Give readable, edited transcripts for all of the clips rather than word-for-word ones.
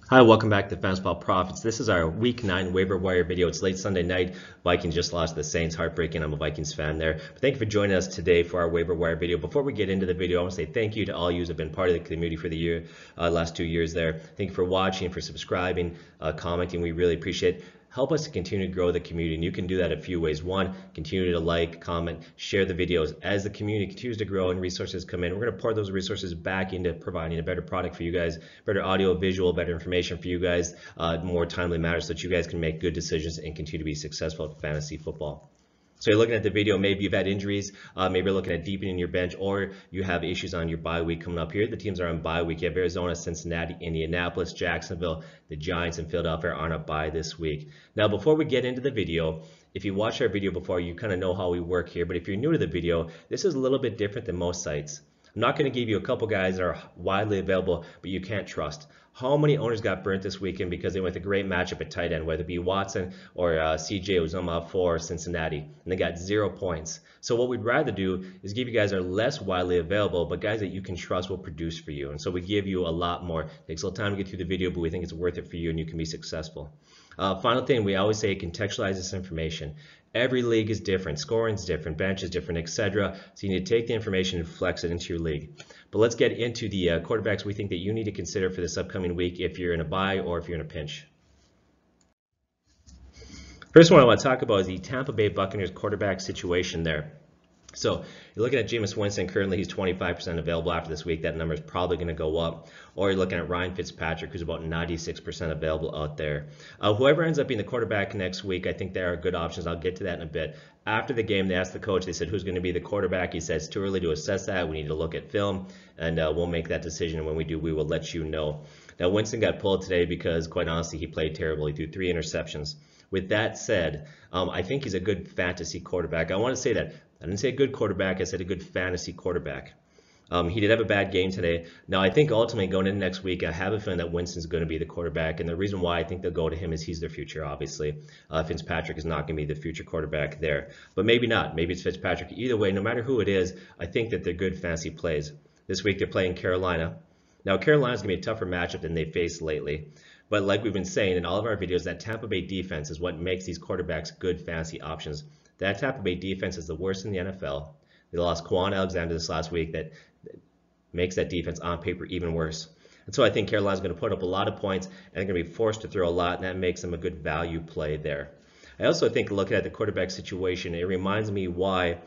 Hi, welcome back to Fantasy Profits. This is our Week 9 waiver wire video. It's late Sunday night. Vikings just lost to the Saints. Heartbreaking. I'm a Vikings fan there. But thank you for joining us today for our waiver wire video. Before we get into the video, I want to say thank you to all you who have been part of the community for the year, last 2 years there. Thank you for watching, for subscribing, commenting. We really appreciate it. Help us to continue to grow the community, and you can do that a few ways. One, continue to like, comment, share the videos. As the community continues to grow and resources come in, we're going to pour those resources back into providing a better product for you guys, better audio, visual, better information for you guys, more timely matters so that you guys can make good decisions and continue to be successful at fantasy football. So you're looking at the video, maybe you've had injuries, maybe you're looking at deepening your bench, or you have issues on your bye week coming up here. The teams are on bye week. You have Arizona, Cincinnati, Indianapolis, Jacksonville, the Giants, and Philadelphia are on a bye this week. Now, before we get into the video, if you watched our video before, you kind of know how we work here. But if you're new to the video, this is a little bit different than most sites. I'm not going to give you a couple guys that are widely available, but you can't trust. How many owners got burnt this weekend because they went with a great matchup at tight end, whether it be Watson or CJ Uzomah for Cincinnati, and they got 0 points. So what we'd rather do is give you guys that are less widely available, but guys that you can trust will produce for you. And so we give you a lot more. It takes a little time to get through the video, but we think it's worth it for you and you can be successful. Final thing, we always say contextualize this information. Every league is different, scoring is different, bench is different, etc. So you need to take the information and flex it into your league. But let's get into the quarterbacks we think that you need to consider for this upcoming week if you're in a bye or if you're in a pinch. First one I want to talk about is the Tampa Bay Buccaneers quarterback situation there. So you're looking at Jameis Winston. Currently, he's 25% available after this week. That number is probably going to go up. Or you're looking at Ryan Fitzpatrick, who's about 96% available out there. Whoever ends up being the quarterback next week, I think there are good options. I'll get to that in a bit. After the game, they asked the coach, they said, who's going to be the quarterback? He says, it's too early to assess that. We need to look at film, and we'll make that decision. And when we do, we will let you know. Now, Winston got pulled today because, quite honestly, he played terrible. He threw 3 interceptions. With that said, I think he's a good fantasy quarterback. I want to say that. I didn't say a good quarterback. I said a good fantasy quarterback. He did have a bad game today. Now, I think ultimately going into next week, I have a feeling that Winston's going to be the quarterback. And the reason why I think they'll go to him is he's their future, obviously. Fitzpatrick is not going to be the future quarterback there. But maybe not. Maybe it's Fitzpatrick. Either way, no matter who it is, I think that they're good fantasy plays. This week, they're playing Carolina. Now, Carolina's going to be a tougher matchup than they've faced lately. But like we've been saying in all of our videos, that Tampa Bay defense is what makes these quarterbacks good fantasy options. That Tampa Bay defense is the worst in the NFL. They lost Quan Alexander this last week. That makes that defense on paper even worse. And so I think Carolina's going to put up a lot of points and they're going to be forced to throw a lot, and that makes them a good value play there. I also think looking at the quarterback situation, it reminds me why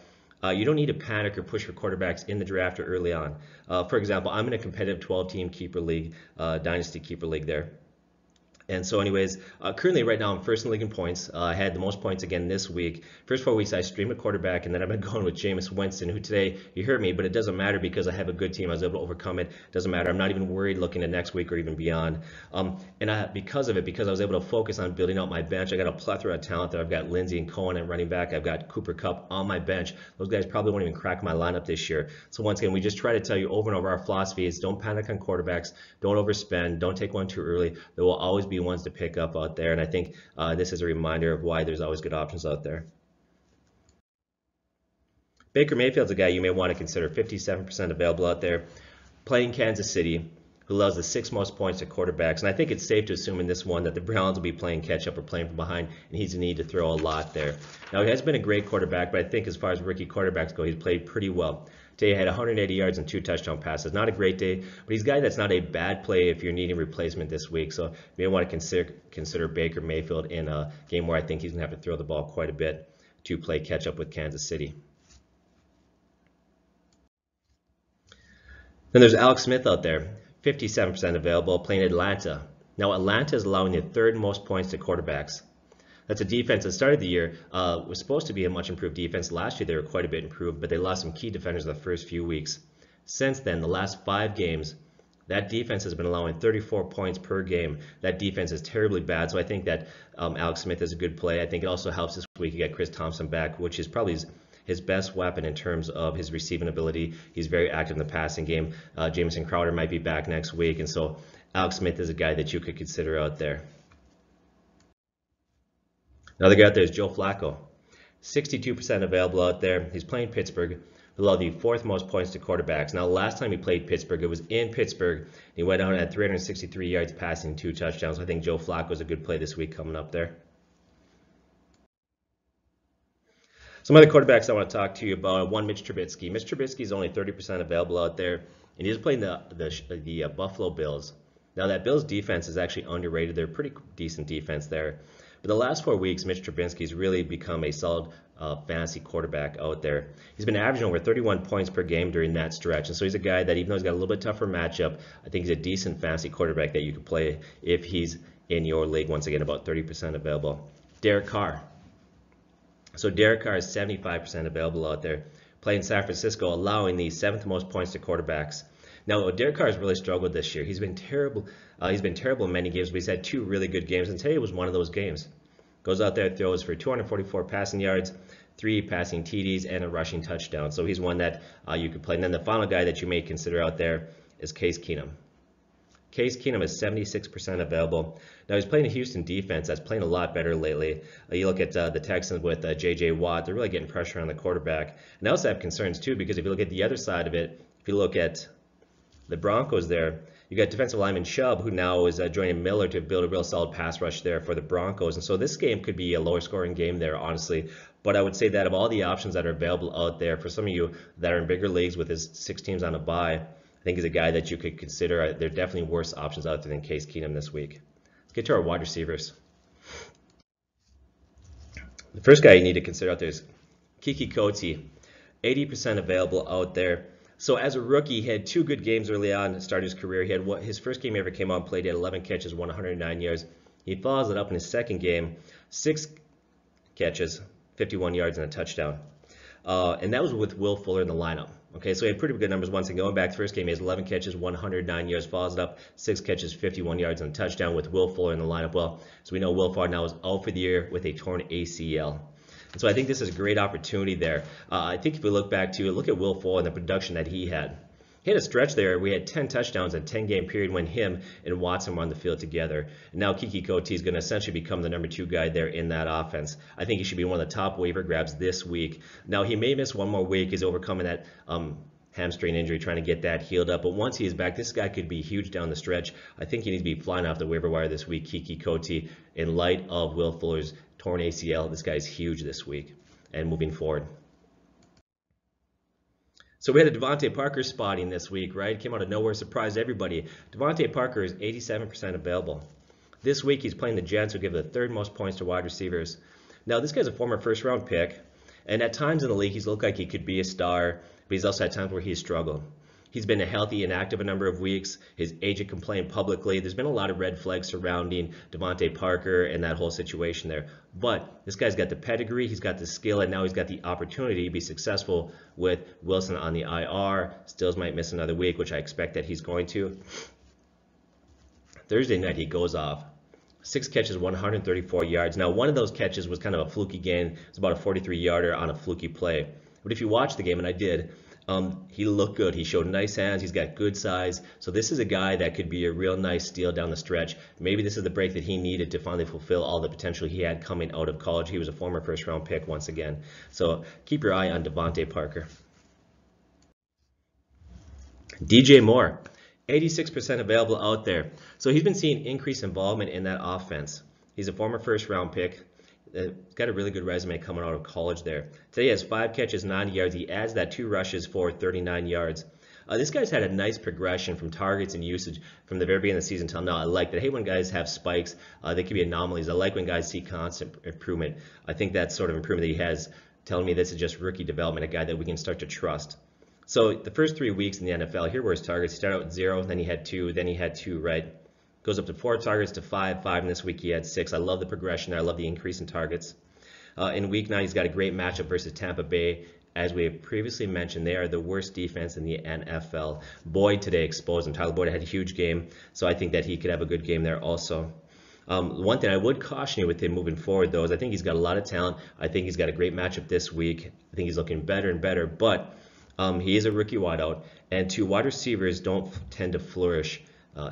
you don't need to panic or push for quarterbacks in the draft or early on. For example, I'm in a competitive 12-team keeper league, dynasty keeper league there. And so anyways, currently right now I'm first in the league in points. I had the most points again this week. First 4 weeks I streamed a quarterback, and then I've been going with Jameis Winston, who today, you heard me, but it doesn't matter because I have a good team. I was able to overcome it. It doesn't matter. I'm not even worried looking at next week or even beyond. Because I was able to focus on building out my bench, I got a plethora of talent there. I've got Lindsey and Cohen at running back. I've got Cooper Kupp on my bench. Those guys probably won't even crack my lineup this year. So once again, we just try to tell you over and over, our philosophy is don't panic on quarterbacks. Don't overspend. Don't take one too early. There will always be ones to pick up out there, and I think this is a reminder of why there's always good options out there. Baker Mayfield's a guy you may want to consider, 57% available out there, playing Kansas City, who allows the 6th most points to quarterbacks. And I think it's safe to assume in this one that the Browns will be playing catch up or playing from behind, and he's going to need to throw a lot there. Now, he has been a great quarterback, but I think as far as rookie quarterbacks go, he's played pretty well. Today, he had 180 yards and 2 touchdown passes. Not a great day, but he's a guy that's not a bad play if you're needing replacement this week. So you may want to consider Baker Mayfield in a game where I think he's going to have to throw the ball quite a bit to play catch up with Kansas City. Then there's Alex Smith out there, 57% available, playing Atlanta. Now, Atlanta is allowing the 3rd most points to quarterbacks. That's a defense that started the year, was supposed to be a much improved defense. Last year, they were quite a bit improved, but they lost some key defenders the first few weeks. Since then, the last 5 games, that defense has been allowing 34 points per game. That defense is terribly bad, so I think that Alex Smith is a good play. I think it also helps this week. You got Chris Thompson back, which is probably his best weapon in terms of his receiving ability. He's very active in the passing game. Jamison Crowder might be back next week, and so Alex Smith is a guy that you could consider out there. Another guy out there is Joe Flacco, 62% available out there. He's playing Pittsburgh, allow the 4th most points to quarterbacks. Now, last time he played Pittsburgh, it was in Pittsburgh. He went out at 363 yards passing, 2 touchdowns. I think Joe Flacco is a good play this week coming up there. Some other quarterbacks I want to talk to you about. One, Mitch Trubisky. Mitch Trubisky is only 30% available out there, and he's playing the Buffalo Bills. Now, that Bills defense is actually underrated. They're a pretty decent defense there. But the last 4 weeks, Mitch Trubisky's really become a solid fantasy quarterback out there. He's been averaging over 31 points per game during that stretch. And so he's a guy that, even though he's got a little bit tougher matchup, I think he's a decent fantasy quarterback that you can play if he's in your league. Once again, about 30% available. Derek Carr. So Derek Carr is 75% available out there, playing San Francisco, allowing the 7th most points to quarterbacks. Now, Derek Carr has really struggled this year. He's been terrible. He's been terrible in many games, but he's had 2 really good games, and today was one of those games. Goes out there, throws for 244 passing yards, 3 passing TDs, and a rushing touchdown. So he's one that you could play. And then the final guy that you may consider out there is Case Keenum. Case Keenum is 76% available. Now, he's playing a Houston defense that's playing a lot better lately. You look at the Texans with J.J. Watt. They're really getting pressure on the quarterback. And I also have concerns, too, because if you look at the other side of it, if you look at the Broncos there, you got defensive lineman Chubb, who now is joining Miller to build a real solid pass rush there for the Broncos. And so this game could be a lower scoring game there, honestly. But I would say that of all the options that are available out there, for some of you that are in bigger leagues with his 6 teams on a bye, I think he's a guy that you could consider. There are definitely worse options out there than Case Keenum this week. Let's get to our wide receivers. The first guy you need to consider out there is Kiki Coutee, 80% available out there. So as a rookie, he had 2 good games early on to start his career. He had his first game he ever came on, played, he had 11 catches, 109 yards. He follows it up in his second game, 6 catches, 51 yards, and a touchdown. And that was with Will Fuller in the lineup. Okay, so he had pretty good numbers once. And going back to the first game, he has 11 catches, 109 yards, follows it up, 6 catches, 51 yards, and a touchdown with Will Fuller in the lineup. Well, so we know Will Fuller now is out for the year with a torn ACL. And so I think this is a great opportunity there. I think if we look at Will Fuller and the production that he had. He had a stretch there. We had 10 touchdowns in a 10-game period when him and Watson were on the field together. And now Kiki Coutee is going to essentially become the number 2 guy there in that offense. I think he should be one of the top waiver grabs this week. Now, he may miss one more week. He's overcoming that hamstring injury, trying to get that healed up. But once he is back, this guy could be huge down the stretch. I think he needs to be flying off the waiver wire this week, Kiki Coutee, in light of Will Fuller's torn ACL. This guy's huge this week and moving forward. So we had a Devontae Parker spotting this week, right? Came out of nowhere, surprised everybody. Devontae Parker is 87% available. This week he's playing the Jets, who give the 3rd most points to wide receivers. Now, this guy's a former 1st-round pick, and at times in the league he's looked like he could be a star, but he's also had times where he's struggled. He's been healthy and active a number of weeks. His agent complained publicly. There's been a lot of red flags surrounding Devontae Parker and that whole situation there. But this guy's got the pedigree, he's got the skill, and now he's got the opportunity to be successful with Wilson on the IR. Stills might miss another week, which I expect that he's going to. Thursday night he goes off. 6 catches, 134 yards. Now, one of those catches was kind of a fluky gain. It's about a 43-yarder on a fluky play. But if you watch the game, and I did, he looked good. He showed nice hands. He's got good size. So this is a guy that could be a real nice steal down the stretch. Maybe this is the break that he needed to finally fulfill all the potential he had coming out of college. He was a former 1st-round pick once again. So keep your eye on Devontae Parker. DJ Moore, 86% available out there. So he's been seeing increased involvement in that offense. He's a former 1st-round pick. Got a really good resume coming out of college there. Today he has 5 catches, 90 yards. He adds that 2 rushes for 39 yards. This guy's had a nice progression from targets and usage from the very beginning of the season until now. I like that. I hate when guys have spikes. They can be anomalies. I like when guys see constant improvement. I think that sort of improvement that he has telling me this is just rookie development, a guy that we can start to trust. So the first 3 weeks in the NFL, here were his targets. He started out with 0, then he had 2, then he had 2, right? Goes up to 4 targets to 5, and this week he had 6. I love the progression there. I love the increase in targets. In Week 9, he's got a great matchup versus Tampa Bay. As we have previously mentioned, they are the worst defense in the NFL. Boyd today exposed him. Tyler Boyd had a huge game, so I think that he could have a good game there also. One thing I would caution you with him moving forward, though, is I think he's got a lot of talent. I think he's got a great matchup this week. I think he's looking better and better, but he is a rookie wideout, and 2 wide receivers don't tend to flourish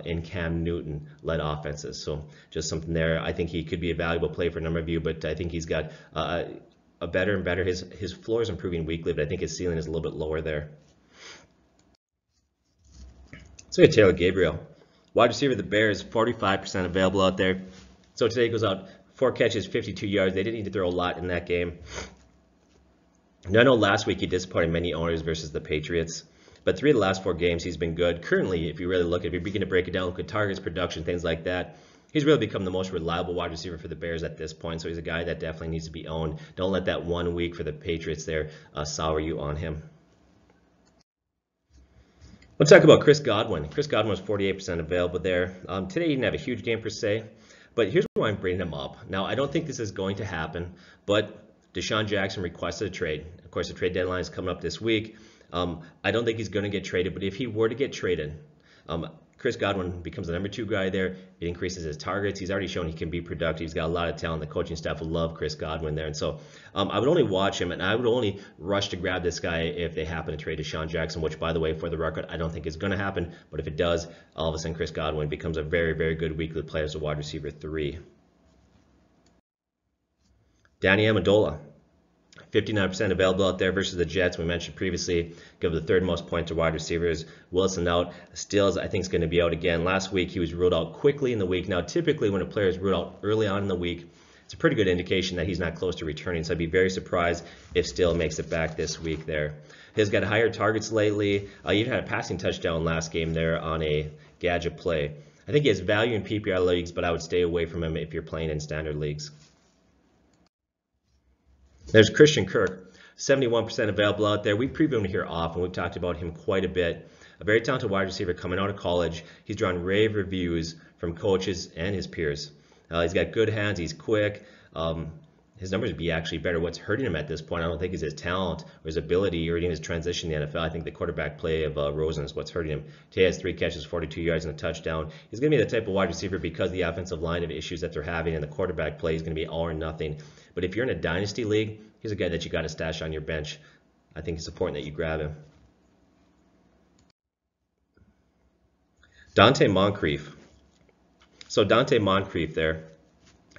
in Cam Newton-led offenses. So just something there. I think he could be a valuable play for a number of you, but I think he's got better and better. His floor is improving weekly, but I think his ceiling is a little bit lower there. So yeah, Taylor Gabriel, wide receiver of the Bears, 45% available out there. So today he goes out 4 catches, 52 yards. They didn't need to throw a lot in that game. Now, I know last week he disappointed many owners versus the Patriots, but 3 of the last 4 games he's been good. Currently, if you really look at it, if you begin to break it down, look at targets, production, things like that, he's really become the most reliable wide receiver for the Bears at this point. So he's a guy that definitely needs to be owned. Don't let that 1 week for the Patriots there sour you on him. Let's talk about Chris Godwin. Chris Godwin was 48% available there. Today he didn't have a huge game per se, but here's why I'm bringing him up. Now, I don't think this is going to happen, but Deshaun Jackson requested a trade. Of course, the trade deadline is coming up this week. I don't think he's going to get traded, but if he were to get traded, Chris Godwin becomes the number 2 guy there. It increases his targets. He's already shown he can be productive. He's got a lot of talent. The coaching staff will love Chris Godwin there. And so I would only watch him, and I would only rush to grab this guy if they happen to trade Deshaun Jackson, which, by the way, for the record, I don't think is going to happen. But if it does, all of a sudden Chris Godwin becomes a very, very good weekly player as a wide receiver 3. Danny Amendola, 59% available out there versus the Jets. We mentioned previously, give the 3rd most point to wide receivers. Wilson out. Stills, I think, is going to be out again. Last week, he was ruled out quickly in the week. Now, typically, when a player is ruled out early on in the week, it's a pretty good indication that he's not close to returning. So I'd be very surprised if Still makes it back this week there. He's got higher targets lately. He even had a passing touchdown last game there on a gadget play. I think he has value in PPR leagues, but I would stay away from him if you're playing in standard leagues. There's Christian Kirk, 71% available out there. We previewed him here often. We've talked about him quite a bit. A very talented wide receiver coming out of college. He's drawn rave reviews from coaches and his peers. He's got good hands. He's quick. His numbers would be actually better. What's hurting him at this point, I don't think, is his talent or his ability or even his transition in the NFL. I think the quarterback play of Rosen is what's hurting him. Today has 3 catches, 42 yards, and a touchdown. He's going to be the type of wide receiver because the offensive line of issues that they're having and the quarterback play is going to be all or nothing. But if you're in a dynasty league, he's a guy that you got to stash on your bench. I think it's important that you grab him. Dante Moncrief. So Dante Moncrief there,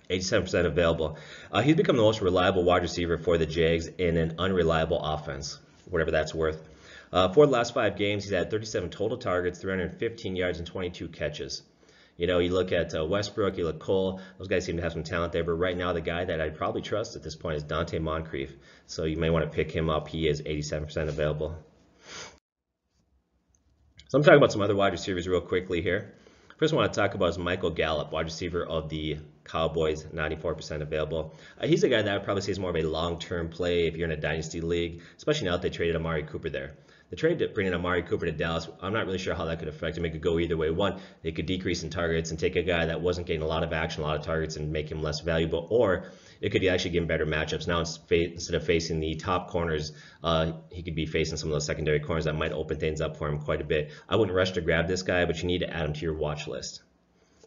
87% available. He's become the most reliable wide receiver for the Jags in an unreliable offense, whatever that's worth. For the last 5 games, he's had 37 total targets, 315 yards, and 22 catches. You know, you look at Westbrook, you look Cole, those guys seem to have some talent there, but right now the guy that I'd probably trust at this point is Dante Moncrief. So you may want to pick him up. He is 87% available. So I'm talking about some other wide receivers real quickly here. First one I want to talk about is Michael Gallup, wide receiver of the Cowboys, 94% available. He's a guy that I would probably say is more of a long-term play if you're in a dynasty league, especially now that they traded Amari Cooper there. The trade to bring in Amari Cooper to Dallas, I'm not really sure how that could affect him. It could go either way. One, they could decrease in targets and take a guy that wasn't getting a lot of action, a lot of targets, and make him less valuable. Or it could actually give him better matchups. Now, instead of facing the top corners, he could be facing some of those secondary corners that might open things up for him quite a bit. I wouldn't rush to grab this guy, but you need to add him to your watch list.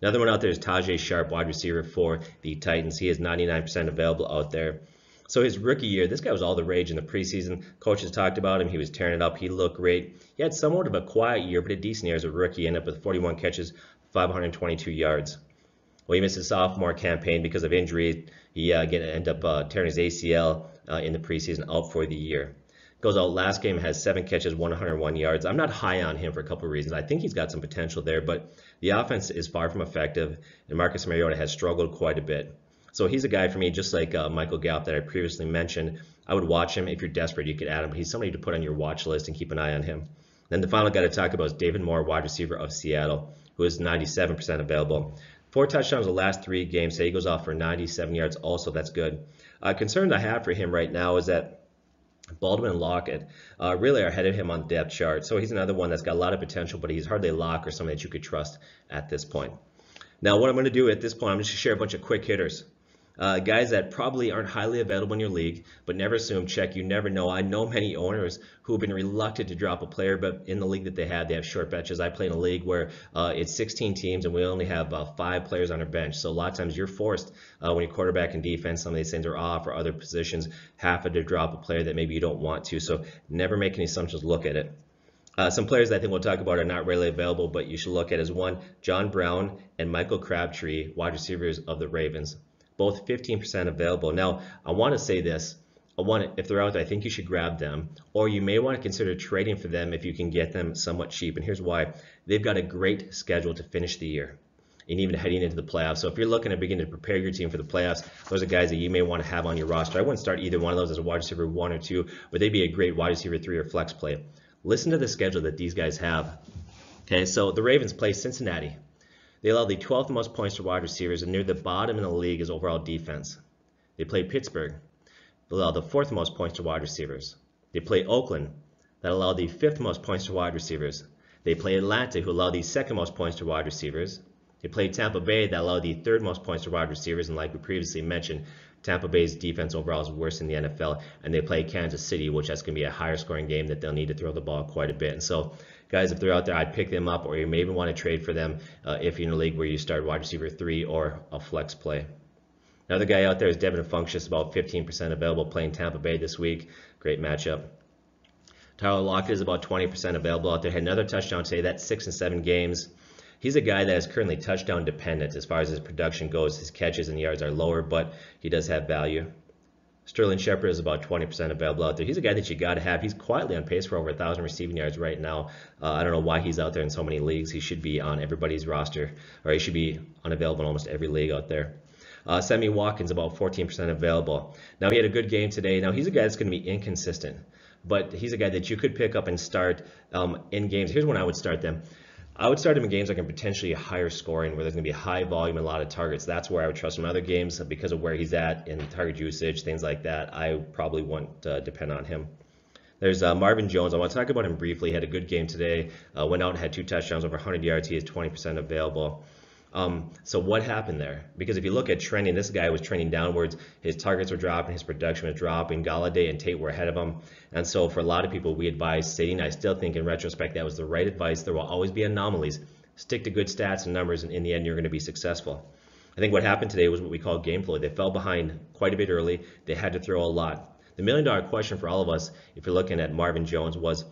Another one out there is Tajay Sharp, wide receiver for the Titans. He is 99% available out there. So his rookie year, this guy was all the rage in the preseason. Coaches talked about him. He was tearing it up. He looked great. He had somewhat of a quiet year, but a decent year as a rookie. Ended up with 41 catches, 522 yards. Well, he missed his sophomore campaign because of injury. He ended up tearing his ACL in the preseason, out for the year. Goes out last game, has 7 catches, 101 yards. I'm not high on him for a couple of reasons. I think he's got some potential there, but the offense is far from effective, and Marcus Mariota has struggled quite a bit. So he's a guy for me, just like Michael Gallup that I previously mentioned. I would watch him. If you're desperate, you could add him, but he's somebody to put on your watch list and keep an eye on him. Then the final guy to talk about is David Moore, wide receiver of Seattle, who is 97% available. 4 touchdowns the last 3 games. Say he goes off for 97 yards. Also, that's good. Concern I have for him right now is that Baldwin and Lockett really are ahead of him on the depth chart. So he's another one that's got a lot of potential, but he's hardly a lock or something that you could trust at this point. Now, what I'm going to do at this point, I'm just going to share a bunch of quick hitters. Guys that probably aren't highly available in your league, but never assume, check, you never know. I know many owners who have been reluctant to drop a player, but in the league that they have short benches. I play in a league where it's 16 teams and we only have 5 players on our bench. So a lot of times you're some when your quarterback and defense, some of these things are off, or other positions, have to drop a player that maybe you don't want to. So never make any assumptions, look at it. Some players that I think we'll talk about are not readily available, but you should look at is one, John Brown and Michael Crabtree, wide receivers of the Ravens. Both 15% available. Now, I want to say this. if they're out there, I think you should grab them, or you may want to consider trading for them if you can get them somewhat cheap. And here's why. They've got a great schedule to finish the year and even heading into the playoffs. So if you're looking to begin to prepare your team for the playoffs, those are guys that you may want to have on your roster. I wouldn't start either one of those as a wide receiver 1 or 2, but they'd be a great wide receiver 3 or flex play. Listen to the schedule that these guys have. Okay, so the Ravens play Cincinnati. They allow the 12th most points to wide receivers, and near the bottom in the league is overall defense. They play Pittsburgh. They allow the 4th most points to wide receivers. They play Oakland, that allow the 5th most points to wide receivers. They play Atlanta, who allow the 2nd most points to wide receivers. They play Tampa Bay, that allow the 3rd most points to wide receivers, and like we previously mentioned, Tampa Bay's defense overall is worse in the NFL. And they play Kansas City, which that's going to be a higher scoring game that they'll need to throw the ball quite a bit. And so, guys, if they're out there, I'd pick them up, or you may even want to trade for them if you're in a league where you start wide receiver 3 or a flex play. Another guy out there is Devin Funchess, about 15% available, playing Tampa Bay this week. Great matchup. Tyler Lockett is about 20% available out there. Had another touchdown today. That's 6 and 7 games. He's a guy that is currently touchdown dependent as far as his production goes. His catches and yards are lower, but he does have value. Sterling Shepard is about 20% available out there. He's a guy that you got to have. He's quietly on pace for over 1,000 receiving yards right now. I don't know why he's out there in so many leagues. He should be on everybody's roster, or he should be unavailable in almost every league out there. Sammy Watkins, about 14% available. Now, he had a good game today. Now, he's a guy that's going to be inconsistent, but he's a guy that you could pick up and start in games. Here's when I would start them. I would start him in games that can potentially higher scoring, where there's going to be high volume and a lot of targets. That's where I would trust him. In other games, because of where he's at in target usage, things like that, I probably wouldn't depend on him. There's Marvin Jones. I want to talk about him briefly. He had a good game today. Went out and had 2 touchdowns, over 100 yards. He is 20% available. So what happened there? Because if you look at trending, this guy was trending downwards. His targets were dropping, his production was dropping. Galladay and Tate were ahead of him. And so for a lot of people, we advise sitting. I still think in retrospect that was the right advice. There will always be anomalies. Stick to good stats and numbers, and in the end, you're going to be successful. I think what happened today was what we call game flow. They fell behind quite a bit early. They had to throw a lot. The million-dollar question for all of us, if you're looking at Marvin Jones, was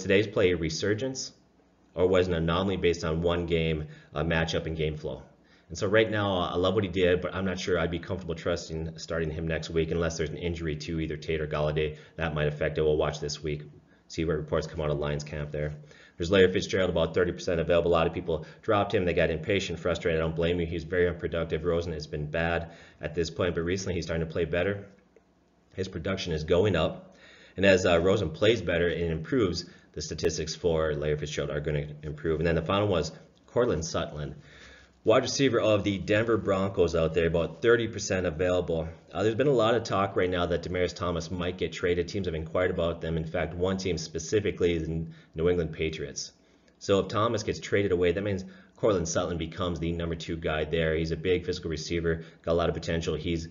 today's play a resurgence, or was an anomaly based on one game matchup and game flow? And so right now, I love what he did, but I'm not sure I'd be comfortable trusting starting him next week unless there's an injury to either Tate or Galladay. That might affect it. We'll watch this week, see what reports come out of Lions camp there. There's Larry Fitzgerald, about 30% available. A lot of people dropped him. They got impatient, frustrated. I don't blame you. He's very unproductive. Rosen has been bad at this point, but recently he's starting to play better. His production is going up. And as Rosen plays better and improves, the statistics for Larry Fitzgerald are going to improve. And then the final was Cortland Sutton, wide receiver of the Denver Broncos out there, about 30% available. There's been a lot of talk right now that Demaryius Thomas might get traded. Teams have inquired about them. In fact, one team specifically is the New England Patriots. So if Thomas gets traded away, that means Cortland Sutton becomes the number 2 guy there. He's a big physical receiver, got a lot of potential. He's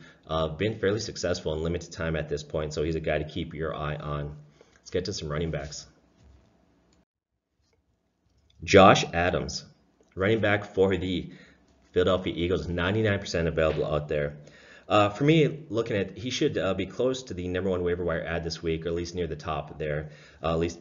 been fairly successful in limited time at this point, so he's a guy to keep your eye on. Let's get to some running backs. Josh Adams, running back for the Philadelphia Eagles, 99% available out there. For me, looking at, he should be close to the number 1 waiver wire ad this week, or at least near the top there. At least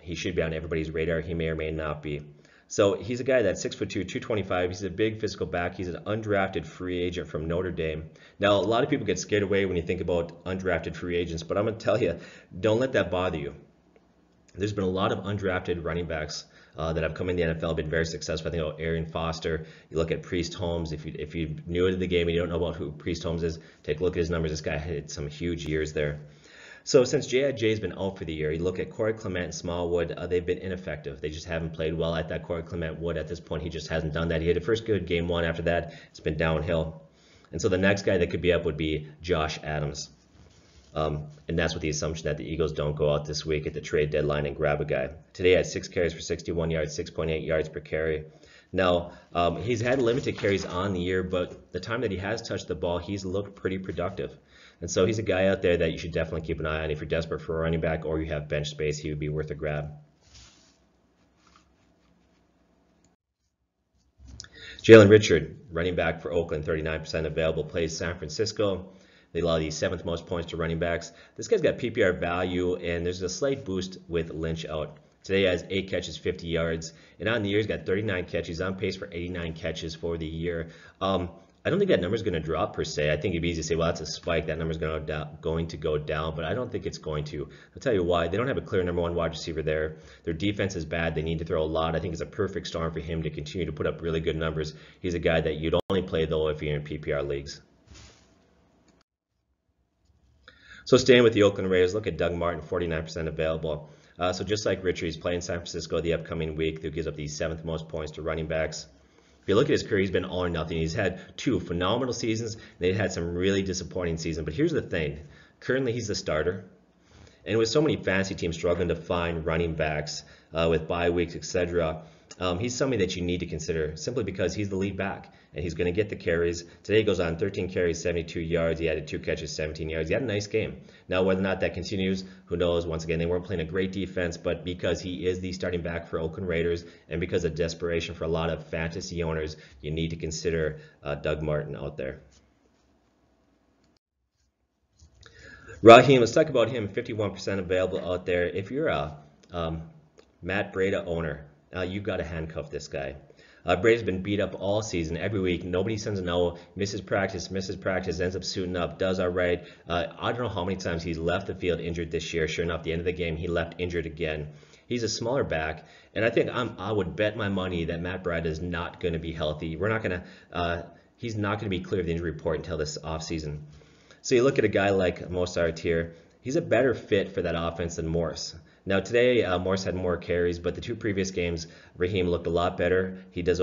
he should be on everybody's radar. He may or may not be. So he's a guy that's 6'2", 225. He's a big physical back. He's an undrafted free agent from Notre Dame. Now, a lot of people get scared away when you think about undrafted free agents, but I'm going to tell you, don't let that bother you. There's been a lot of undrafted running backs that have come in the NFL, been very successful. I think about Arian Foster. You look at Priest Holmes. If you're new to the game and you don't know about who Priest Holmes is, take a look at his numbers. This guy had some huge years there. So since J.I.J. has been out for the year, you look at Corey Clement and Smallwood, they've been ineffective. They just haven't played well at that. Corey Clement would at this point. He just hasn't done that. He had a first good game 1. After that, it's been downhill. And so the next guy that could be up would be Josh Adams. And that's with the assumption that the Eagles don't go out this week at the trade deadline and grab a guy. Today, he had 6 carries for 61 yards, 6.8 yards per carry. Now, he's had limited carries on the year, but the time that he has touched the ball, he's looked pretty productive. And so he's a guy out there that you should definitely keep an eye on. If you're desperate for a running back or you have bench space, he would be worth a grab. Jalen Richard, running back for Oakland, 39% available, plays San Francisco. They allow the 7th most points to running backs. This guy's got PPR value, and there's a slight boost with Lynch out. Today he has 8 catches, 50 yards, and on the year he's got 39 catches. He's on pace for 89 catches for the year. I don't think that number is going to drop per se. I think it'd be easy to say, well, that's a spike. That number is going to go down, but I don't think it's going to. I'll tell you why. They don't have a clear number one wide receiver there. Their defense is bad. They need to throw a lot. I think it's a perfect storm for him to continue to put up really good numbers. He's a guy that you'd only play, though, if you're in PPR leagues. So staying with the Oakland Raiders, look at Doug Martin, 49% available. So just like Richard, he's playing San Francisco the upcoming week, who gives up the 7th most points to running backs. If you look at his career, he's been all or nothing. He's had 2 phenomenal seasons, and he's had some really disappointing seasons. But here's the thing. Currently, he's the starter. And with so many fantasy teams struggling to find running backs with bye weeks, etc., he's somebody that you need to consider simply because he's the lead back and he's going to get the carries. Today he goes on 13 carries, 72 yards. He added 2 catches, 17 yards. He had a nice game. Now, whether or not that continues, who knows? Once again, they weren't playing a great defense, but because he is the starting back for Oakland Raiders and because of desperation for a lot of fantasy owners, you need to consider Doug Martin out there. Raheem, let's talk about him, 51% available out there. If you're a Matt Breida owner, you've got to handcuff this guy. Braida's been beat up all season, every week. Nobody sends a no, misses practice, ends up suiting up, does all right. I don't know how many times he's left the field injured this year. Sure enough, at the end of the game, he left injured again. He's a smaller back, and I think I would bet my money that Matt Breida is not going to be healthy. He's not going to be clear of the injury report until this offseason. So you look at a guy like Mostert here. He's a better fit for that offense than Morse. Now today, Morse had more carries, but the 2 previous games, Raheem looked a lot better. He does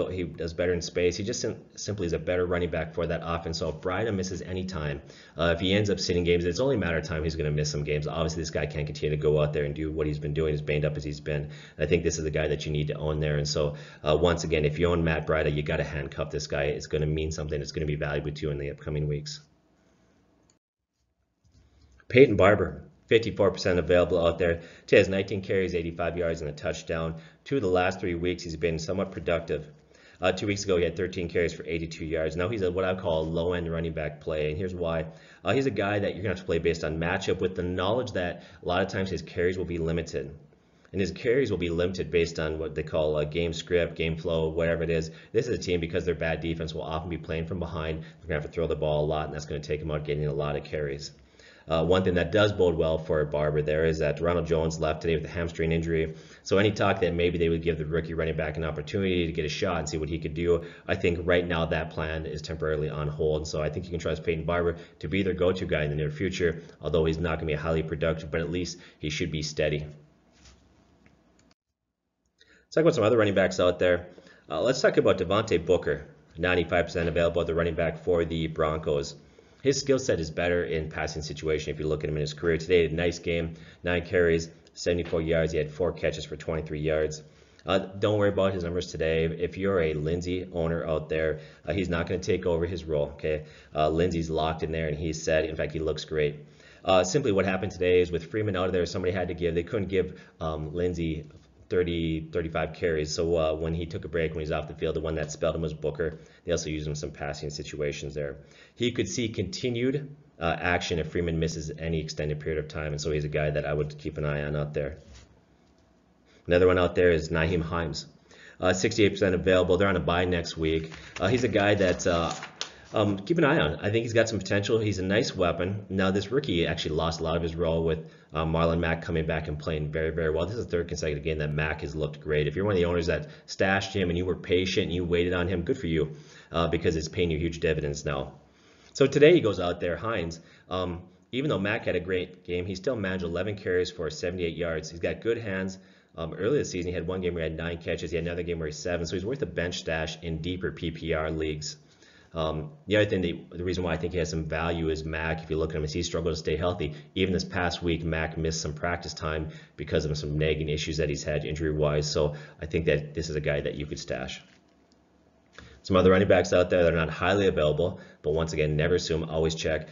better in space. He just simply is a better running back for that offense. So if Breida misses any time, if he ends up sitting games, it's only a matter of time he's going to miss some games. Obviously, this guy can't continue to go out there and do what he's been doing, as banged up as he's been. And I think this is the guy that you need to own there. And so once again, if you own Matt Breida, you got to handcuff this guy. It's going to mean something. It's going to be valuable to you in the upcoming weeks. Peyton Barber, 54% available out there. Today has 19 carries, 85 yards, and a touchdown. 2 of the last 3 weeks, he's been somewhat productive. 2 weeks ago, he had 13 carries for 82 yards. Now he's what I call a low-end running back play, and here's why. He's a guy that you're going to have to play based on matchup with the knowledge that a lot of times his carries will be limited. And his carries will be limited based on what they call a game script, game flow, whatever it is. This is a team, because their bad defense will often be playing from behind. They're going to have to throw the ball a lot, and that's going to take him out getting a lot of carries. One thing that does bode well for Barber there is that Ronald Jones left today with a hamstring injury. So any talk that maybe they would give the rookie running back an opportunity to get a shot and see what he could do, I think right now that plan is temporarily on hold. So I think you can trust Peyton Barber to be their go-to guy in the near future, although he's not going to be highly productive, but at least he should be steady. Let's talk about some other running backs out there. Let's talk about Devontae Booker, 95% available at the running back for the Broncos. His skill set is better in passing situation if you look at him in his career. Today, a nice game, 9 carries, 74 yards. He had 4 catches for 23 yards. Don't worry about his numbers today. If you're a Lindsey owner out there, he's not going to take over his role. Okay, Lindsey's locked in there, and he's set. In fact, he looks great. Simply what happened today is with Freeman out of there, somebody had to give. They couldn't give Lindsey 35 carries. So when he took a break, when he's off the field, the one that spelled him was Booker. They also used him in some passing situations there. He could see continued action if Freeman misses any extended period of time, and so he's a guy that I would keep an eye on out there. Another one out there is Nyheim Hines, 68% available. They're on a bye next week. He's a guy that keep an eye on. I think he's got some potential. He's a nice weapon. Now, this rookie actually lost a lot of his role with Marlon Mack coming back and playing very, very well. This is the 3rd consecutive game that Mack has looked great. If you're one of the owners that stashed him and you were patient and you waited on him, good for you, because it's paying you huge dividends now. So today he goes out there, Hines. Even though Mack had a great game, he still managed 11 carries for 78 yards. He's got good hands. Earlier this season, he had one game where he had 9 catches. He had another game where he had 7. So he's worth a bench stash in deeper PPR leagues. The other thing, the reason why I think he has some value is Mack. If you look at him, as he struggled to stay healthy. Even this past week, Mack missed some practice time because of some nagging issues that he's had injury-wise. So I think that this is a guy that you could stash. Some other running backs out there that are not highly available, but once again, never assume, always check.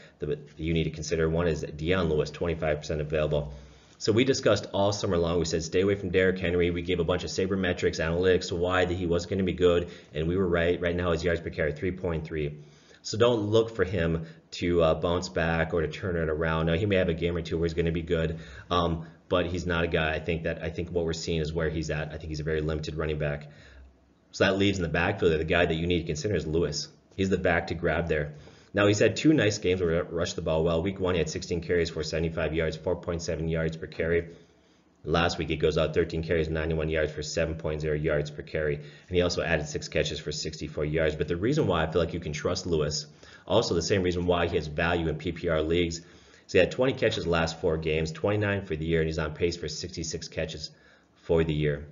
You need to consider one is Dion Lewis, 25% available. So we discussed all summer long. We said stay away from Derrick Henry. We gave a bunch of sabermetrics, analytics to why that he wasn't going to be good, and we were right. Right now his yards per carry 3.3. So don't look for him to bounce back or to turn it around. Now he may have a game or two where he's going to be good, but he's not a guy. I think what we're seeing is where he's at. I think he's a very limited running back. So that leaves in the backfield the guy that you need to consider is Lewis. He's the back to grab there. Now, he's had 2 nice games where he rushed the ball well. Week 1, he had 16 carries for 75 yards, 4.7 yards per carry. Last week, he goes out 13 carries, 91 yards for 7.0 yards per carry. And he also added 6 catches for 64 yards. But the reason why I feel like you can trust Lewis, also the same reason why he has value in PPR leagues, is he had 20 catches the last 4 games, 29 for the year, and he's on pace for 66 catches for the year.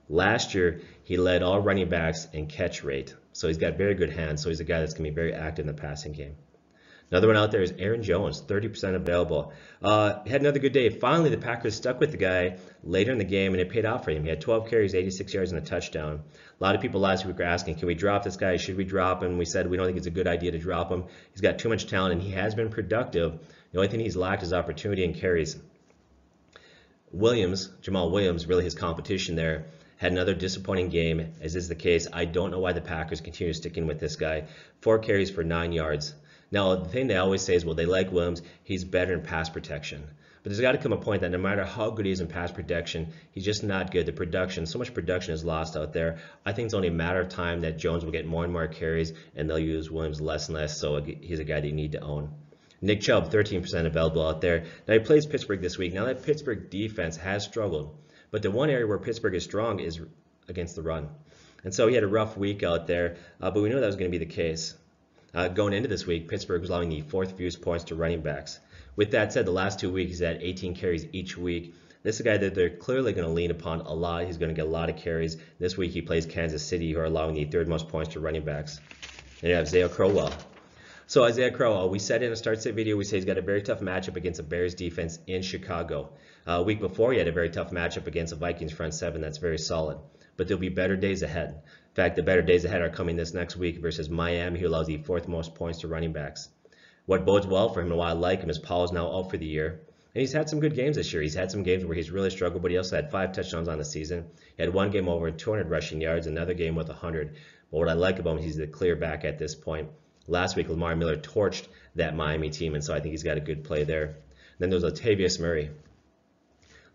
Last year, he led all running backs in catch rate. So he's got very good hands. So he's a guy that's going to be very active in the passing game. Another one out there is Aaron Jones, 30% available. He had another good day. Finally, the Packers stuck with the guy later in the game, and it paid off for him. He had 12 carries, 86 yards, and a touchdown. A lot of people last week were asking, can we drop this guy? Should we drop him? We said we don't think it's a good idea to drop him. He's got too much talent, and he has been productive. The only thing he's lacked is opportunity and carries. Jamal Williams, really his competition there, had another disappointing game, as is the case. I don't know why the Packers continue sticking with this guy. 4 carries for 9 yards. Now, the thing they always say is, well, they like Williams. He's better in pass protection. But there's got to come a point that no matter how good he is in pass protection, he's just not good. The production, so much production is lost out there. I think it's only a matter of time that Jones will get more and more carries, and they'll use Williams less and less, so he's a guy that you need to own. Nick Chubb, 13% available out there. Now, he plays Pittsburgh this week. Now, that Pittsburgh defense has struggled. But the one area where Pittsburgh is strong is against the run. And so he had a rough week out there, but we knew that was going to be the case. Going into this week, Pittsburgh was allowing the 4th fewest points to running backs. With that said, the last 2 weeks, he's had 18 carries each week. This is a guy that they're clearly going to lean upon a lot. He's going to get a lot of carries. This week, he plays Kansas City, who are allowing the 3rd most points to running backs. And you have Isaiah Crowell. So Isaiah Crowell, we said in a start-sit video, we say he's got a very tough matchup against the Bears defense in Chicago. A week before, he had a very tough matchup against the Vikings front 7 that's very solid. But there'll be better days ahead. In fact, the better days ahead are coming this next week versus Miami, who allows the 4th most points to running backs. What bodes well for him and why I like him is Paul is now out for the year. And he's had some good games this year. He's had some games where he's really struggled, but he also had 5 touchdowns on the season. He had one game over 200 rushing yards, another game with 100. But what I like about him, he's the clear back at this point. Last week, Lamar Miller torched that Miami team, and so I think he's got a good play there. And then there's Latavius Murray.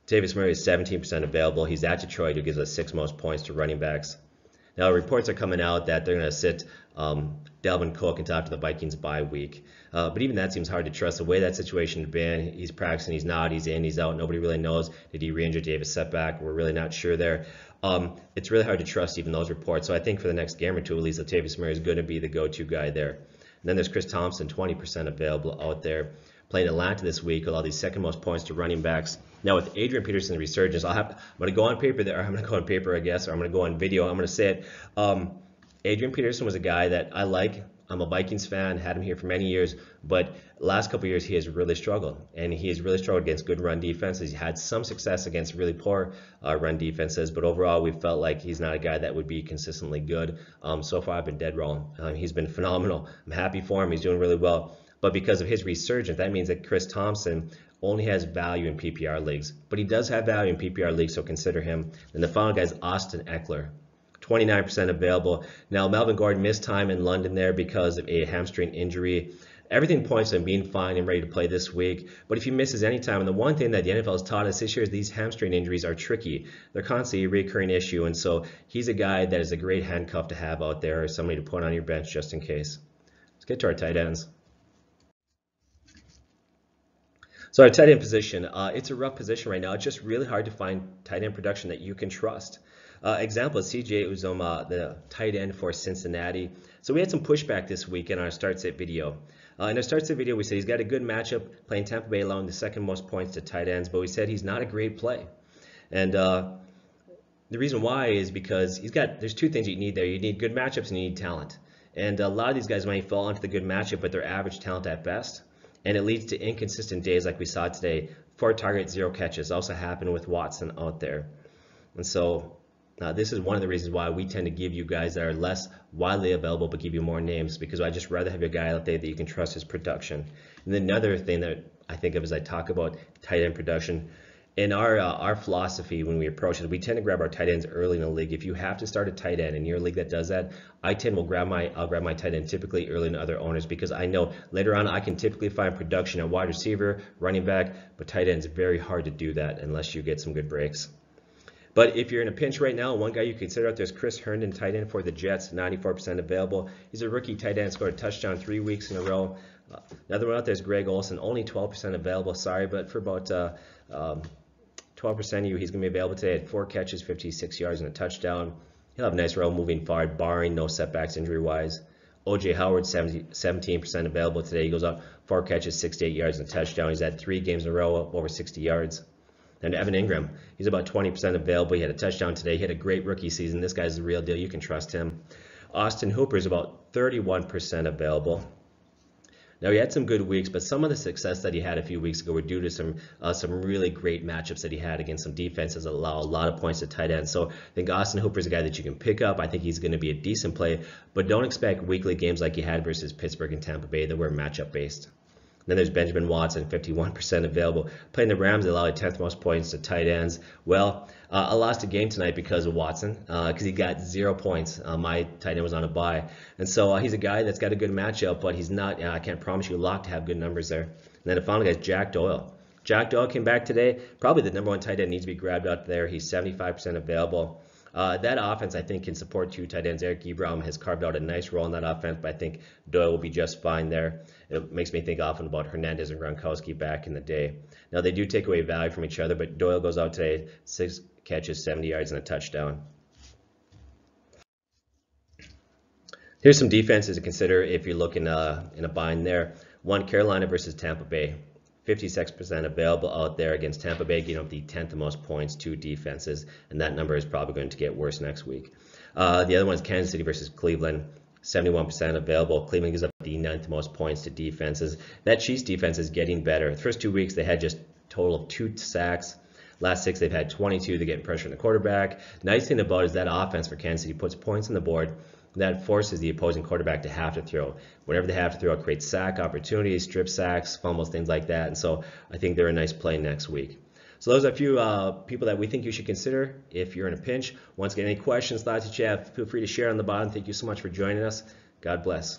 Latavius Murray is 17% available. He's at Detroit, who gives us 6 most points to running backs. Now, reports are coming out that they're going to sit Dalvin Cook until after the Vikings bye week. But even that seems hard to trust. The way that situation has been, he's practicing, he's not, he's in, he's out. Nobody really knows. Did he re-injure? Did he have a setback? We're really not sure there. It's really hard to trust even those reports. So I think for the next game or two, at least, Latavius Murray is going to be the go-to guy there. And then there's Chris Thompson, 20% available out there. Playing Atlanta this week, with all these 2nd most points to running backs. Now with Adrian Peterson's resurgence, I'm going to go on paper there. I'm going to go on paper, I guess, or I'm going to go on video. I'm going to say it. Adrian Peterson was a guy that I like. I'm a Vikings fan, had him here for many years, but last couple of years he has really struggled, and he has really struggled against good run defenses. He's had some success against really poor run defenses, but overall we felt like he's not a guy that would be consistently good. So far I've been dead wrong. He's been phenomenal. I'm happy for him. He's doing really well. But because of his resurgence, that means that Chris Thompson only has value in PPR leagues. But he does have value in PPR leagues, so consider him. And the final guy is Austin Eckler, 29% available. Now, Melvin Gordon missed time in London there because of a hamstring injury. Everything points to him being fine and ready to play this week. But if he misses any time, and the one thing that the NFL has taught us this year is these hamstring injuries are tricky. They're constantly a recurring issue. And so he's a guy that is a great handcuff to have out there, or somebody to put on your bench just in case. Let's get to our tight ends. So our tight end position, it's a rough position right now. It's just really hard to find tight end production that you can trust. Example is CJ Uzomah, the tight end for Cincinnati. So we had some pushback this week in our start-sit video. In our start-sit video, we said he's got a good matchup playing Tampa Bay, allowing the 2nd most points to tight ends, but we said he's not a great play. And the reason why is because there's 2 things you need there. You need good matchups and you need talent. And a lot of these guys might fall into the good matchup, but they're average talent at best. And it leads to inconsistent days like we saw today. 4 targets, 0 catches. Also happened with Watson out there. And so this is one of the reasons why we tend to give you guys that are less widely available but give you more names, because I just rather have a guy out there that you can trust his production. And then another thing that I think of as I talk about tight end production, in our philosophy when we approach it, we tend to grab our tight ends early in the league. If you have to start a tight end in your league that does that, I'll grab my tight end typically early in other owners, because I know later on I can typically find production at wide receiver, running back, but tight end is very hard to do that unless you get some good breaks. But if you're in a pinch right now, one guy you consider out there is Chris Herndon, tight end for the Jets, 94% available. He's a rookie tight end, scored a touchdown 3 weeks in a row. Another one out there is Greg Olsen, only 12% available. Sorry, but for about 12% of you, he's going to be available today at 4 catches, 56 yards, and a touchdown. He'll have a nice role moving forward, barring no setbacks injury-wise. O.J. Howard, 17% available today. He goes out 4 catches, 68 yards, and a touchdown. He's had 3 games in a row over 60 yards. And Evan Ingram, he's about 20% available. He had a touchdown today. He had a great rookie season. This guy's the real deal. You can trust him. Austin Hooper is about 31% available. Now, he had some good weeks, but some of the success that he had a few weeks ago were due to some really great matchups that he had against some defenses that allow a lot of points to tight ends. So I think Austin Hooper is a guy that you can pick up. I think he's going to be a decent play, but don't expect weekly games like he had versus Pittsburgh and Tampa Bay that were matchup based. Then there's Benjamin Watson, 51% available. Playing the Rams, they allowed 10th most points to tight ends. Well, I lost a game tonight because of Watson, because he got 0 points. My tight end was on a bye. And so he's a guy that's got a good matchup, but he's not, I can't promise you a lot to have good numbers there. And then the final guy is Jack Doyle. Jack Doyle came back today. Probably the number 1 tight end needs to be grabbed out there. He's 75% available. That offense, I think, can support 2 tight ends. Eric Ebron has carved out a nice role in that offense, but I think Doyle will be just fine there. It makes me think often about Hernandez and Gronkowski back in the day. Now, they do take away value from each other, but Doyle goes out today, 6 catches, 70 yards, and a touchdown. Here's some defenses to consider if you're looking in a bind there. 1, Carolina versus Tampa Bay. 56% available out there against Tampa Bay, getting up the 10th most points to defenses, and that number is probably going to get worse next week. The other one is Kansas City versus Cleveland, 71% available. Cleveland gives up the 9th most points to defenses. That Chiefs defense is getting better. The first 2 weeks, they had just a total of 2 sacks. Last 6, they've had 22. They're getting pressure on the quarterback. Nice thing about it is that offense for Kansas City puts points on the board. That forces the opposing quarterback to have to throw. Whenever they have to throw, it creates sack opportunities, strip sacks, fumbles, things like that. And so I think they're a nice play next week. So those are a few people that we think you should consider if you're in a pinch. Once again, any questions, thoughts that you have, feel free to share on the bottom. Thank you so much for joining us. God bless.